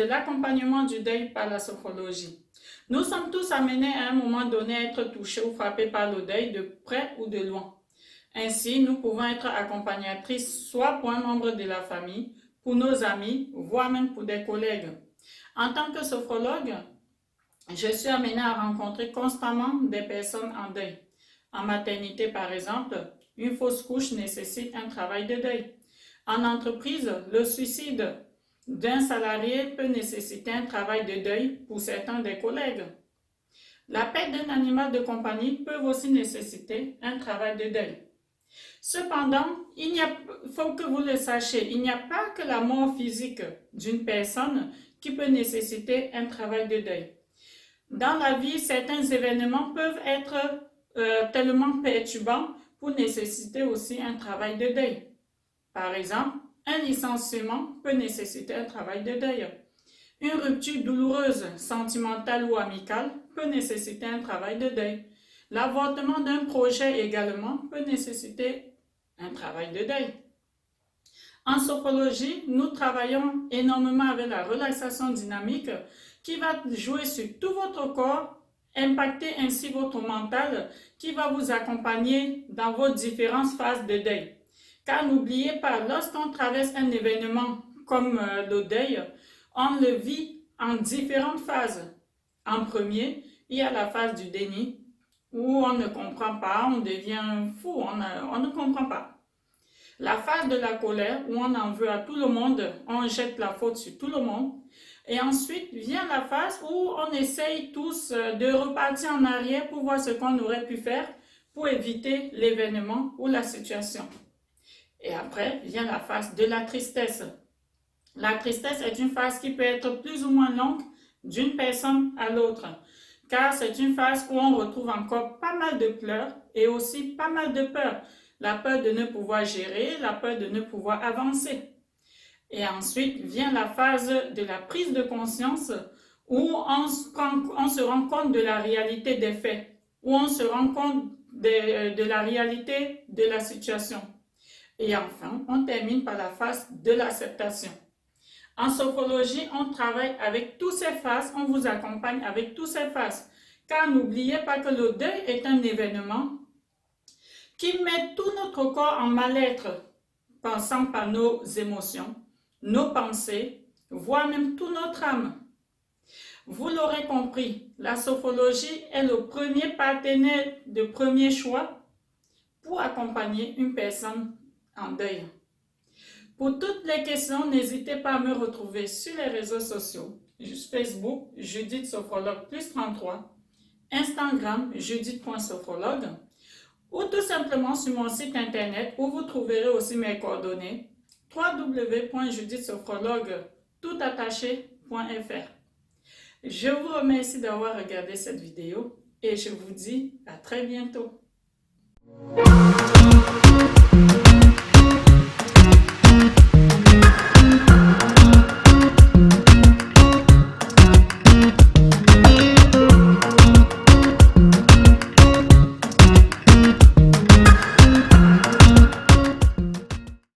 de l'accompagnement du deuil par la sophrologie. Nous sommes tous amenés à un moment donné à être touchés ou frappés par le deuil de près ou de loin. Ainsi, nous pouvons être accompagnatrices soit pour un membre de la famille, pour nos amis, voire même pour des collègues. En tant que sophrologue, je suis amenée à rencontrer constamment des personnes en deuil. En maternité, par exemple, une fausse couche nécessite un travail de deuil. En entreprise, le suicide d'un salarié peut nécessiter un travail de deuil pour certains des collègues. La perte d'un animal de compagnie peut aussi nécessiter un travail de deuil. Cependant, il faut que vous le sachiez, il n'y a pas que la mort physique d'une personne qui peut nécessiter un travail de deuil. Dans la vie, certains événements peuvent être tellement perturbants pour nécessiter aussi un travail de deuil. Par exemple, un licenciement peut nécessiter un travail de deuil. Une rupture douloureuse, sentimentale ou amicale peut nécessiter un travail de deuil. L'avortement d'un projet également peut nécessiter un travail de deuil. En sophrologie, nous travaillons énormément avec la relaxation dynamique qui va jouer sur tout votre corps, impacter ainsi votre mental, qui va vous accompagner dans vos différentes phases de deuil. Car n'oubliez pas, lorsqu'on traverse un événement comme le deuil, on le vit en différentes phases. En premier, il y a la phase du déni, où on ne comprend pas, on devient fou, on ne comprend pas. La phase de la colère, où on en veut à tout le monde, on jette la faute sur tout le monde. Et ensuite vient la phase où on essaye tous de repartir en arrière pour voir ce qu'on aurait pu faire pour éviter l'événement ou la situation. Et après vient la phase de la tristesse. La tristesse est une phase qui peut être plus ou moins longue d'une personne à l'autre, car c'est une phase où on retrouve encore pas mal de pleurs et aussi pas mal de peur. La peur de ne pouvoir gérer, la peur de ne pouvoir avancer. Et ensuite vient la phase de la prise de conscience où on se rend compte de la réalité des faits, où on se rend compte de la réalité de la situation. Et enfin, on termine par la phase de l'acceptation. En sophrologie, on travaille avec toutes ces phases, on vous accompagne avec toutes ces phases. Car n'oubliez pas que le deuil est un événement qui met tout notre corps en mal-être, passant par nos émotions, nos pensées, voire même toute notre âme. Vous l'aurez compris, la sophrologie est le premier partenaire de premier choix pour accompagner une personne en deuil. Pour toutes les questions, n'hésitez pas à me retrouver sur les réseaux sociaux. Facebook, Judith Sophrologue +33, Instagram, judith.sophrologue, ou tout simplement sur mon site internet où vous trouverez aussi mes coordonnées www.judithsophrologue.fr. Je vous remercie d'avoir regardé cette vidéo et je vous dis à très bientôt.